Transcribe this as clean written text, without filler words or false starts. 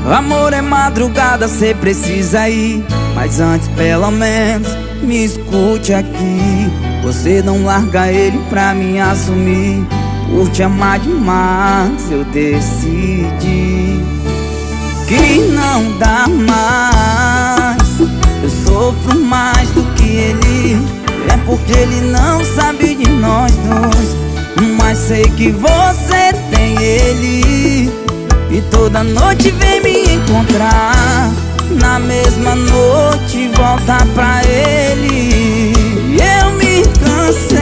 Amor é madrugada, cê precisa ir, mas antes pelo menos me escute aqui. Você não larga ele pra me assumir. Por te amar demais eu decidi que não dá mais. Eu sofro mais do que ele. É porque ele não sabe de nós dois, mas sei que você tem ele. E toda noite vem me encontrar, na mesma noite volta pra ele. Eu me cansei